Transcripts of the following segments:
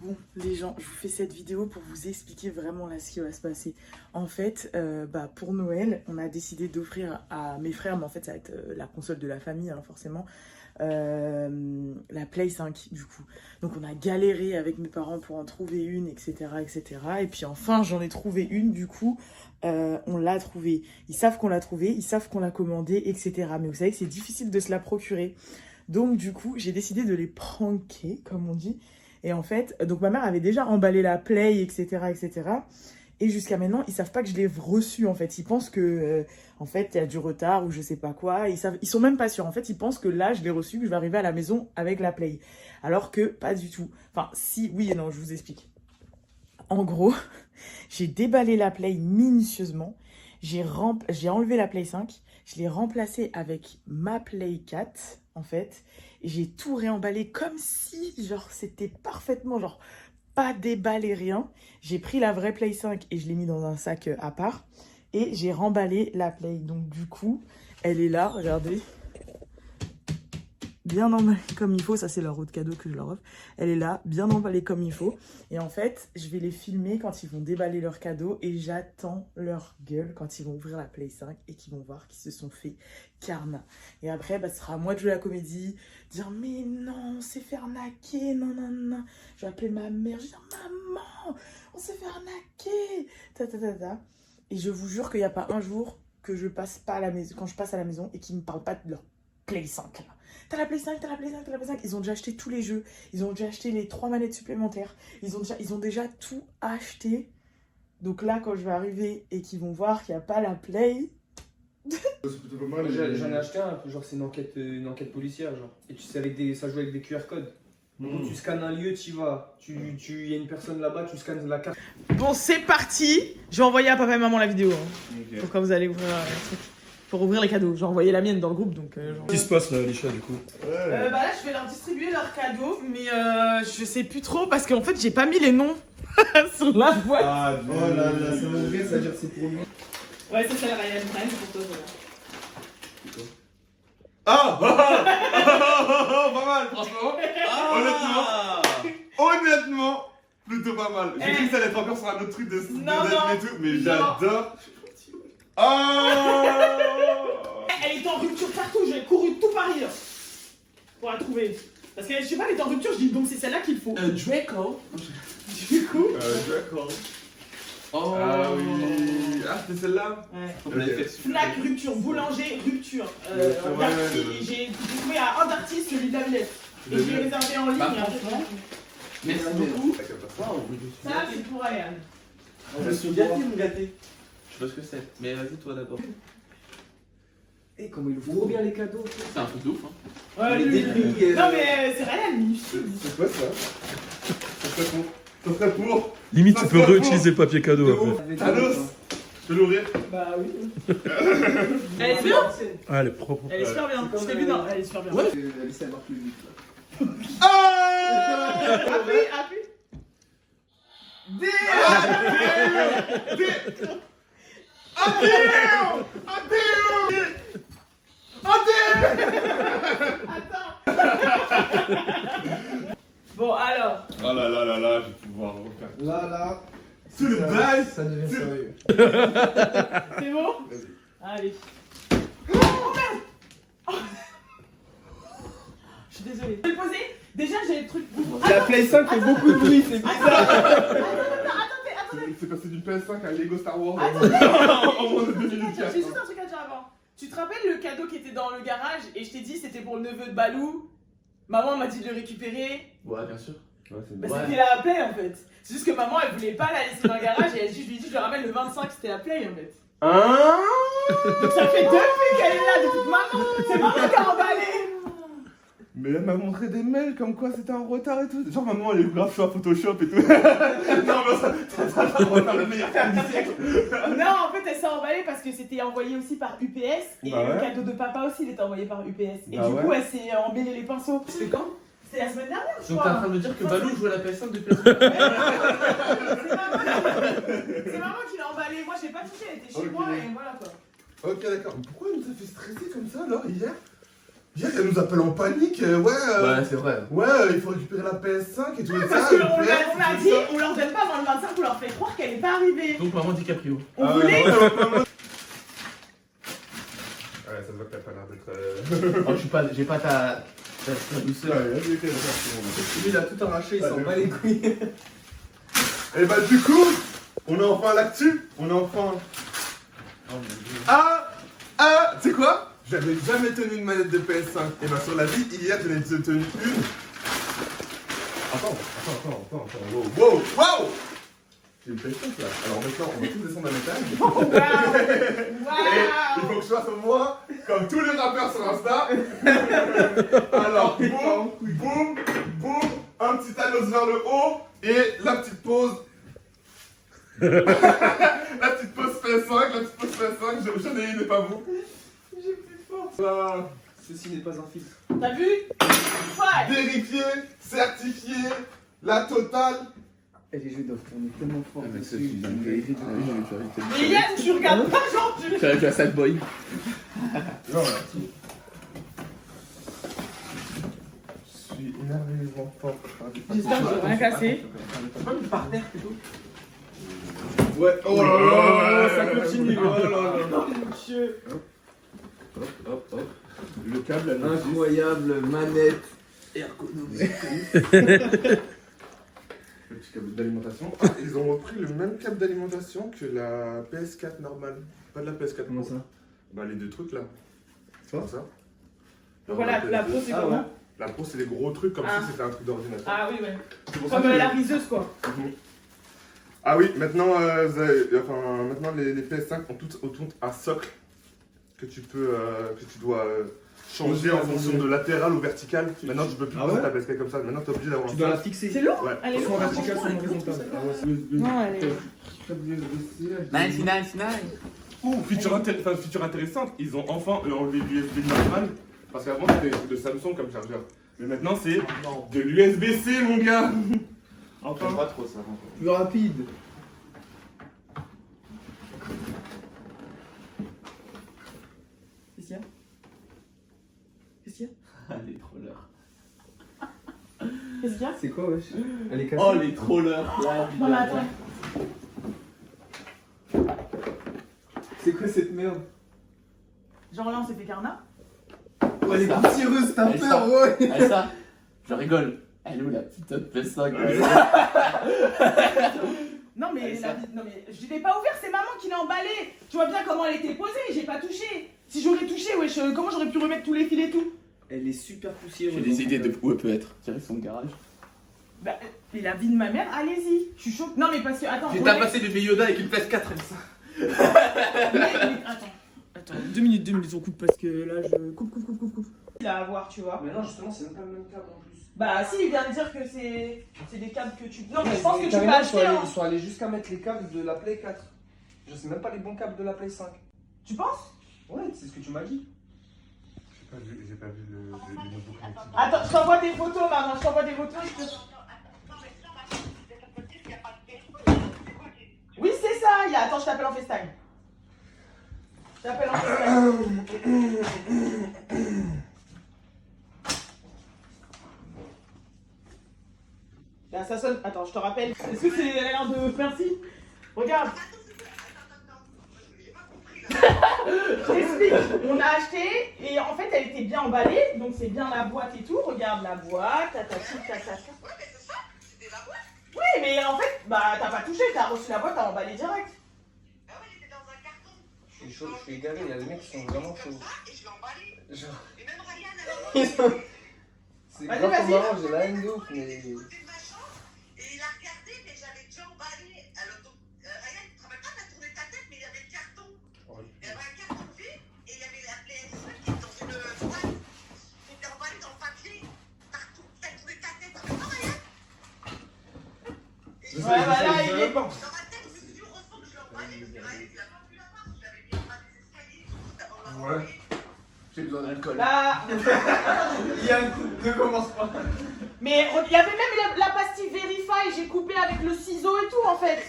Bon, les gens, je vous fais cette vidéo pour vous expliquer vraiment là ce qui va se passer. En fait, pour Noël, on a décidé d'offrir à mes frères, mais en fait ça va être la console de la famille, hein, forcément, la Play 5 du coup. Donc on a galéré avec mes parents pour en trouver une, etc. etc. Et puis enfin j'en ai trouvé une, du coup, on l'a trouvée. Ils savent qu'on l'a trouvée, ils savent qu'on l'a commandée, etc. Mais vous savez que c'est difficile de se la procurer. Donc du coup, j'ai décidé de les pranker, comme on dit. Et en fait, donc ma mère avait déjà emballé la Play, etc., etc. Et jusqu'à maintenant, ils savent pas que je l'ai reçue, en fait. Ils pensent que, en fait, il y a du retard ou je sais pas quoi. Ils sont même pas sûrs. En fait, ils pensent que là, je l'ai reçue, que je vais arriver à la maison avec la Play. Alors que pas du tout. Enfin, si, oui et non, je vous explique. En gros, j'ai déballé la Play minutieusement. J'ai enlevé la Play 5. Je l'ai remplacée avec ma Play 4, en fait. Et j'ai tout réemballé comme si, genre, c'était parfaitement, genre, pas déballé, rien. J'ai pris la vraie Play 5 et je l'ai mis dans un sac à part. Et j'ai remballé la Play. Donc, du coup, elle est là, regardez. Bien emballée comme il faut, ça c'est leur autre cadeau que je leur offre. Elle est là, bien emballée comme il faut. Et en fait, je vais les filmer quand ils vont déballer leur cadeau et j'attends leur gueule quand ils vont ouvrir la Play 5 et qu'ils vont voir qu'ils se sont fait carnat. Et après, ce sera à moi de jouer la comédie, dire mais non, on s'est fait arnaquer, non, non, non. Je vais appeler ma mère, je vais dire maman, on s'est fait arnaquer, ta ta ta ta. Et je vous jure qu'il n'y a pas un jour que je passe pas à la maison, quand je passe à la maison et qu'ils ne me parlent pas de leur Play 5 là. T'as la Play 5, t'as la Play 5, t'as la Play 5. Ils ont déjà acheté tous les jeux. Ils ont déjà acheté les 3 manettes supplémentaires. Ils ont déjà tout acheté. Donc là, quand je vais arriver et qu'ils vont voir qu'il n'y a pas la Play... C'est pas mal. J'en ai acheté un, genre c'est une enquête policière, genre. Et tu sais, ça joue avec des QR codes. Donc tu scannes un lieu, tu y vas. Il y a une personne là-bas, tu scannes la carte. Bon, c'est parti. Je vais envoyer à papa et maman la vidéo. Hein. Okay. Pour quand vous allez ouvrir le truc. Pour ouvrir les cadeaux. J'ai envoyé la mienne dans le groupe, donc... Qu'est-ce qui se passe là, Alicia, du coup? Là, je vais leur distribuer leurs cadeaux, mais je sais plus trop, parce qu'en fait, j'ai pas mis les noms sur la boîte. Ah, oh là là, ça va ouvrir, ça veut dire que c'est pour lui. Ouais, ça, c'est la Ryan Prime, c'est pour toi, voilà. Ah pas mal, franchement. Honnêtement, plutôt pas mal. J'ai cru que ça allait être encore sur un autre truc de et tout, mais j'adore. Elle était en rupture partout, j'ai couru tout Paris là, pour la trouver. Parce que je sais pas, elle était en rupture, je dis donc c'est celle-là qu'il faut. Draco. Du coup Draco. Oh. Ah oui. Ah, c'était celle-là. Ouais. Fnac, rupture, boulanger, rupture. J'ai trouvé à un d'artiste celui de la Villette. Et je l'ai réservé en ligne. Merci beaucoup. Ça, c'est pour Ryan. Je suis gâté, mon gâté. Je sais pas ce que c'est, mais vas-y toi d'abord. Et comment il ouvre trop bien les cadeaux. C'est un truc de ouf, hein. Ouais, non mais c'est Ryan. C'est quoi ça? Ça serait pour. Limite tu peux réutiliser le papier cadeau après. Thanos. Je peux l'ouvrir? Bah oui. Elle est bien. Ah, elle est propre. Elle est super bien. Je t'ai vu dans. Elle est super bien. Ouais. Alicia elle marche plus vite là. Appuie. Bon alors. Oh là là là là, je vais pouvoir refaire. Là. C'est le bail. Ça devient sérieux. C'est bon? Allez. Oh merde! Oh. Je suis désolée. Je vais le poser. Déjà j'ai le truc. La Play 5 fait beaucoup de bruit, c'est bizarre. Attendez. C'est passé d'une PS5 à Lego Star Wars en moins de 2 minutes. J'ai juste un truc à dire avant. Tu te rappelles le cadeau qui était dans le garage et je t'ai dit c'était pour le neveu de Balou? Maman m'a dit de le récupérer. Ouais, bien sûr. C'était la Play en fait. C'est juste que maman elle voulait pas la laisser dans le garage et je lui ai dit je le ramène le 25, c'était la Play en fait. Donc ça fait depuis qu'elle est là, depuis que maman, c'est maman qui a emballé. Mais elle m'a montré des mails comme quoi c'était en retard et tout. Genre maman elle est grave sur Photoshop et tout. Non mais ça retard le meilleur terme du siècle. Non en fait elle s'est emballée parce que c'était envoyé aussi par UPS et le cadeau de papa aussi il était envoyé par UPS. Et du coup elle s'est embellée les pinceaux. C'était quand? C'était la semaine dernière je crois. Donc t'es en train de me dire que Balou jouait à la PS5 depuis la semaine dernière. C'est maman qui l'a emballé, moi j'ai pas touché, elle était chez moi et voilà quoi. Ok d'accord. Pourquoi elle nous a fait stresser comme ça là hier? Hier, elle nous appelle en panique. Ouais, c'est vrai. Ouais, il faut récupérer la PS5 et tout ça. Parce qu'on le PS, on a tout dit, ça. on leur donne pas avant le 25, on leur fait croire qu'elle est pas arrivée. Donc, maman DiCaprio. On Ah voulait. ouais, ça se voit que t'as pas l'air d'être. Oh, j'ai pas ta douceur. Lui, il a tout arraché, il s'en bat les couilles. Et bah, du coup, on est enfin là-dessus. On est enfin. Tu sais quoi? J'avais jamais tenu une manette de PS5. Et bah, sur la vie, hier, j'en ai tenu une. Attends. Wow! J'ai une PS5 là. Alors maintenant, on va tous descendre à l'étage. Il faut que je fasse au moins comme tous les rappeurs sur Insta. Alors, boum, un petit anneau vers le haut et la petite pause. La petite pause PS5, j'en ai une et pas vous. J'ai plus de force. Voilà. Ceci n'est pas un filtre. T'as vu? Ouais. Vérifié, certifié, la totale. Et les jeux doivent tourner tellement fort. Mais Yann, tu regardes pas, genre, tu. C'est avec la sad boy. Non, là. Je suis énerveusement fort. J'espère que j'ai rien cassé. Par terre plutôt. Ouais, oh là là, ça continue. Oh là là. Monsieur. Hop. Le câble, la Incroyable manette ergonomique. Le petit câble d'alimentation. Ils ont repris le même câble d'alimentation que la PS4 normale. Pas de la PS4. Comment Pro. ça? Bah les deux trucs là. Ça ça. Donc voilà, la pro, c'est Ah comment? ouais. La Pro c'est les gros trucs comme Ah. si c'était un truc d'ordinateur. Ah oui, ouais. C'est pour ça Comme que- la riseuse, quoi. Mhm. Ah oui, maintenant, maintenant les PS5 ont toutes un socle que tu dois changer en fonction de latéral ou vertical. Maintenant tu peux plus Ah prendre ouais ta PS4 comme ça. Maintenant tu es obligé d'avoir Tu un dois la socle. fixer. C'est lourd. Ouais. Elle est Soit lourde. verticale, soit horizontale. Non, elle est. 99. Ouh, feature intéressante, ils ont enfin enlevé l'USB normal. Parce qu'avant c'était des trucs de Samsung comme chargeur. Mais maintenant c'est de l'USB-C mon gars. Enfin. J'aime pas trop ça. Plus rapide. Qu'est-ce qu'il y a? Qu'est-ce qu'il y a? Les trollers. Qu'est-ce qu'il y a? C'est quoi, wesh? Elle est cassée. Oh, les trollers. Non, mais attends. C'est quoi cette merde? Genre là, on s'est fait carnat. Oh, elle est poussiéreuse, t'as Elle peur, sort. ouais. Eh, ça, je rigole. Elle est où la petite PS5? Non mais, Allez, ça. non mais je l'ai pas ouvert, c'est maman qui l'a emballé. Tu vois bien comment elle était posée, j'ai pas touché. Si j'aurais touché, wesh, comment j'aurais pu remettre tous les fils et tout? Elle est super poussiéreuse. J'ai des idées de où elle peut être. Direction le garage. Bah, et la vie de ma mère, allez-y. Je suis choquée. Non mais parce que, attends. J'ai remets- tapassé bébé Yoda avec une PS4 et ça. Attends, 2 minutes, on coupe parce que là je. Coupe. Il a à voir, tu vois. Mais non, justement, c'est même pas le même câble en plus. Bah si, il vient de dire que c'est des câbles que tu. Non mais je pense que tu peux Carrément, acheter. Hein. Ils sont allés jusqu'à mettre les câbles de la Play 4. Je sais même pas les bons câbles de la Play 5. Tu penses? Ouais, c'est ce que tu m'as dit. J'ai pas vu le notebook connecté. Attends, je t'envoie des photos, maman, je t'envoie des photos. Oui, c'est ça. Attends, je t'appelle en FaceTime. Je t'appelle en FaceTime. Là, ça sonne. Attends, je te rappelle. Est-ce que c'est l'air de Percy? Regarde. Je t'explique. On a acheté et en fait, elle était bien emballée. Donc, c'est bien la boîte et tout. Regarde la boîte. Oui, mais en fait, bah, t'as pas touché. T'as reçu la boîte, t'as emballé direct. Je suis chaud, je suis égaré, il y a des mecs qui sont vraiment chauds. Genre. C'est Vas-y, grave vas-y. comme marrant, j'ai la haine de ouf, mais. Ouais, bah là, il est bon. Ouais. J'ai besoin d'alcool. Bah, Il y a un coup, ne commence pas. mais il y avait même la pastille Verify. J'ai coupé avec le ciseau et tout, en fait.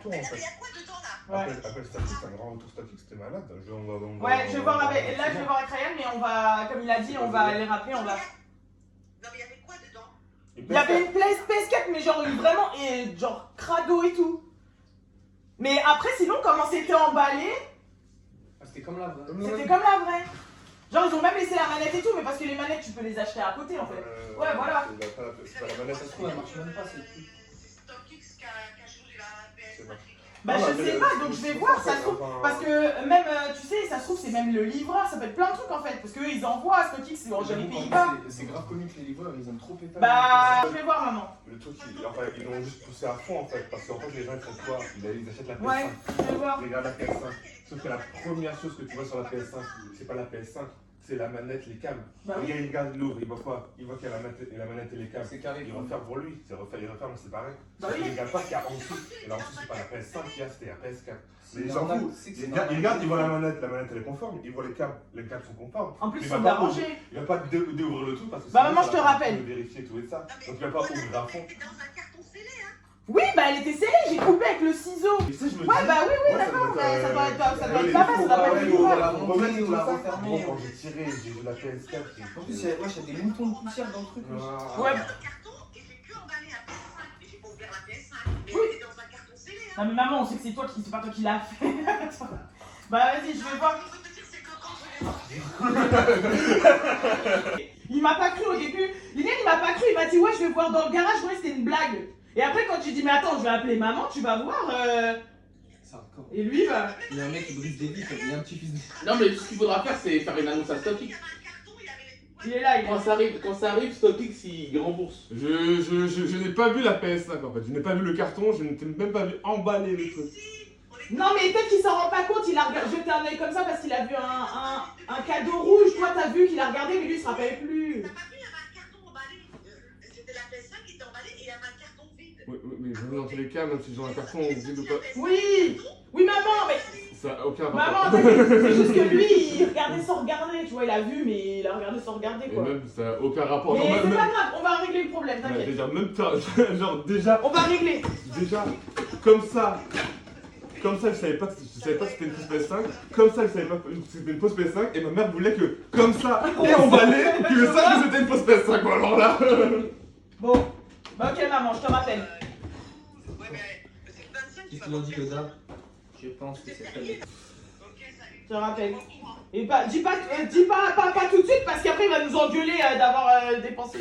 retour en Mais fait. il y a quoi dedans là? Appelle statique, ça me rend retour statique, c'était malade. Ouais, je vais voir avec. Là, je vais voir avec Ryan, mais on va, comme il a dit, on va les rappeler, on va. Non, mais il y avait quoi dedans? Il y avait une PS4, mais genre vraiment, et genre crado et tout. Mais après, sinon, comment c'était emballé, Ah, c'était comme la vraie. c'était comme la vraie. Genre, ils ont même laissé la manette et tout, mais parce que les manettes, tu peux les acheter à côté en fait. Ouais, voilà. C'est pas la manette, Ça se trouve, elle marche même pas, cette truc. C'est StockX qui a changé la PS5. Bah, je sais pas, donc je vais voir, ça se trouve. Parce que même, tu sais, ça se trouve, c'est même le livreur, ça peut être plein de trucs en fait. Parce qu'eux, ils envoient à StockX, c'est genre les Pays-Bas. C'est grave connu que les livreurs, ils aiment trop péter. Bah, je vais voir, maman. Le truc, ils l'ont juste poussé à fond en fait. Parce qu'en fait, les gens ils font quoi? Ils achètent la PS5. Ouais, je vais voir. Ils regardent la PS5. Sauf que la première chose que tu vois sur la PS5, c'est pas la PS5, c'est la manette, les câbles. Bah Le oui. gars, il regarde, il l'ouvre, il voit quoi? Il voit qu'il y a la manette et les câbles. C'est carré. Il referme pour lui, il referme, c'est pareil. Bah Il oui. regarde pas qu'il y a en dessous. Et là en dessous, c'est pas la PS5 qu'il y a, c'était la PS4. Mais C'est ils s'en normal, foutent. c'est que c'est Il normal. regarde, il voit la manette elle est conforme. Il voit les câbles sont conformes. En plus, Il ils va sont pas arrangés. Il va pas d'ouvrir le tout parce que Bah, sinon, maman, ça je te va rappelle. vérifier tout et ça. Non, mais Donc il va pas ouvrir à fond. c'était dans un carton scellé, hein. Oui, bah, elle était scellée, j'ai coupé avec le ciseau. Et ça, je me Ouais, dis, bah oui, ouais, d'accord, mais ça doit être pas mal, les ça faux doit pas pareils, être ou livreur. la on monter remet ou tout la ça. refermer. Moi, quand j'ai tiré la PS4, En plus, il y a des moutons de poussière dans le truc. Ouais. Dans un carton, et j'ai pu emballer un PS5. Mais j'ai pas ouvert la PS5. Mais elle était dans un carton scellé, hein. Non, mais maman, on sait que c'est pas toi qui l'as fait. Bah, vas-y, je vais voir. Je veux te dire, c'est que quand je l'ai sorti. Il m'a pas cru au début. Liliane, il m'a pas cru. Il m'a dit, ouais, je vais voir dans le garage. Ouais, c'était une blague. Et après, quand j'ai dit, mais attends, je vais appeler maman, tu vas voir. C'est hardcore. Et lui, bah. Il y a un mec qui brise des vitres, il y a un petit fils de. Non, mais ce qu'il faudra faire, c'est faire une annonce à StockX. Il y avait un carton, il y avait les. Il est là, il est là. Quand ça arrive, StockX, il rembourse. Je n'ai pas vu la PS5 en fait, je n'ai pas vu le carton, je n'ai même pas vu emballer le truc. Non, mais peut-être qu'il s'en rend pas compte. Il a jeté un œil comme ça parce qu'il a vu un cadeau rouge. Toi, t'as vu qu'il a regardé, mais lui, il se rappelle plus. T'as pas vu, il y avait un carton emballé. C'était la PS5 qui était emballée et il y avait un carton vide. Oui, mais dans tous les cas, même si j'ai un carton vide ou pas, Oui. Oui, maman, mais. ça n'a aucun rapport. Maman, c'est juste que lui, il regardait sans regarder. Tu vois, il a vu, mais il a regardé sans regarder, Et quoi. même, ça n'a aucun rapport. Mais Genre, c'est même- pas grave, on va régler le problème, Ouais, t'inquiète. déjà, même temps, genre déjà, On va régler. comme ça, je savais pas que c'était une pause PS5, comme ça, je savais pas que c'était une pause PS5, et ma mère voulait que, comme ça, et emballé, que ça, que c'était une pause PS5, bon, alors là. Bon. Bah, ok, maman, je te rappelle. Ouais, mais c'est le 25 qui Qu'est-ce va qu'ils ont dit, monter. Yoda? Je pense que c'est très bien. Ok, salut. Je te rappelle. Et pas, dis pas tout de suite parce qu'après il va nous engueuler d'avoir dépensé.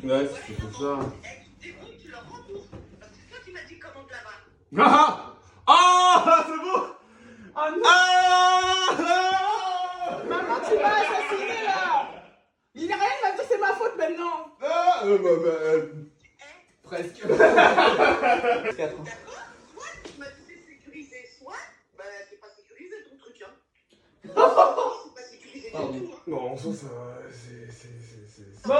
Ouais, c'est pour ça. Eh, tu débrouilles, tu leur rembourses. Parce que toi, tu m'as dit commande là-bas. Ah ah, c'est beau. Oh non. Ah Maman, tu m'as assassiné là. Il y a rien, il va dire c'est ma faute maintenant. ah, Presque. D'accord? Soit tu m'as dit c'est sécurisé, soit bah c'est pas sécurisé ton truc, hein. C'est pas sécurisé du Pardon. tout, hein. Non, en soi, ça, c'est... Bon,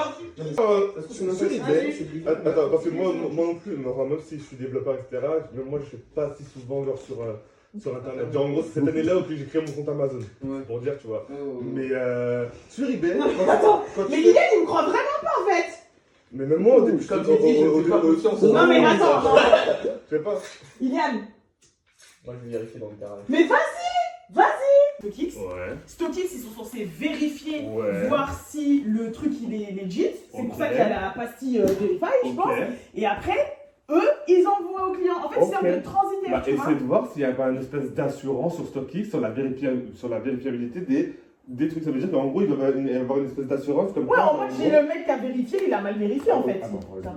Sur eBay, c'est attends, parce que moi non plus, enfin, même si je suis développeur, etc., même moi je fais pas si souvent genre sur internet. Genre en gros, c'est cette année-là où j'ai créé mon compte Amazon, Ouais. pour dire, tu vois. Oh. Mais sur eBay, attends, quand mais tu- Liliane il me croit vraiment pas en fait. Mais même moi au début, Comme tu dis, je fais pas confiance. Non mais attends, non. Je sais pas. Liliane, Moi, je vais vérifier dans le garage. mais vas-y. StockX, Ouais. StockX ils sont censés vérifier, Ouais. voir si le truc il est legit. C'est pour Ok. ça qu'il y a la pastille Verify, je Ok. pense. Et après, eux, ils envoient au client. En fait, c'est un Ok. peu transitaire, Bah, tu vois. essaie de voir s'il y a pas une espèce d'assurance sur StockX sur la vérifiabilité des trucs. Ça veut dire qu'en gros, il va y avoir une espèce d'assurance comme Ouais, quoi, en fait, c'est le mec qui a vérifié, il a mal vérifié en fait. Attends, Ça.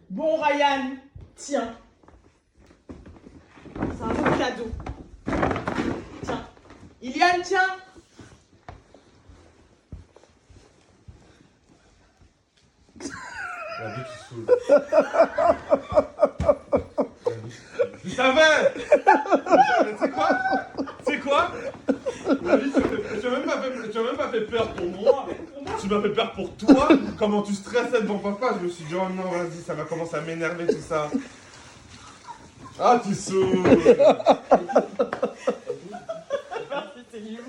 Bon, Ryan, tiens. C'est un beau cadeau. Tiens. Iliane, tiens. La vie qui saoule. Je savais. C'est quoi? C'est quoi? La vie, tu m'as même pas fait peur pour moi. Tu m'as fait peur pour toi. Comment tu stressais devant papa. Je me suis dit, oh non, vas-y, ça va commencer à m'énerver tout ça. Ah, tu saoules. c'est libre.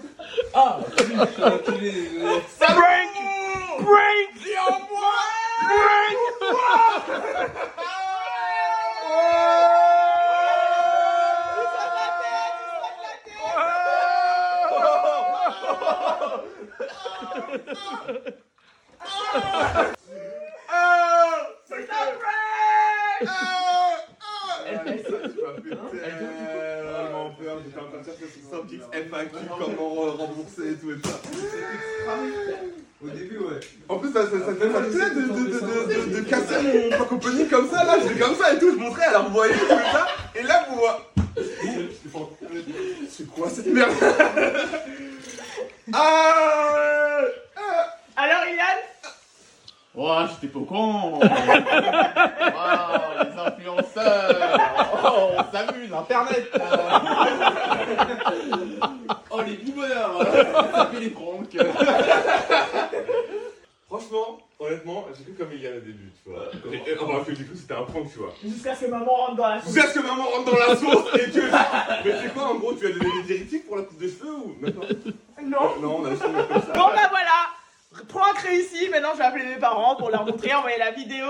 J'étais en train de chercher sur Simpix FAQ, comment rembourser et tout et ça. Au début, ouais. En plus, ça me plaît de casser mon pack opening comme ça, là, je fais comme ça et tout, je montrais, elle a envoyé tout ça, et là, vous voyez. C'est quoi cette merde? Alors, Ilan? Oh, j'étais pas con. Waouh, les influenceurs. Oh, on s'amuse, Internet. Oh, les boomers. Ça fait les pranks. Franchement, honnêtement, j'ai cru comme Ilian au début, tu vois. Enfin, j'ai cru que c'était un prank, tu vois. Jusqu'à ce que maman rentre dans la sauce. Jusqu'à ce que maman rentre dans la sauce et que. Mais c'est quoi, en gros, tu as donné des directives pour la coupe de cheveux ou même pas? Non. Non, on a juste mis comme ça. Bon bah voilà, prank réussi, maintenant je vais appeler mes parents pour leur montrer, envoyer la vidéo.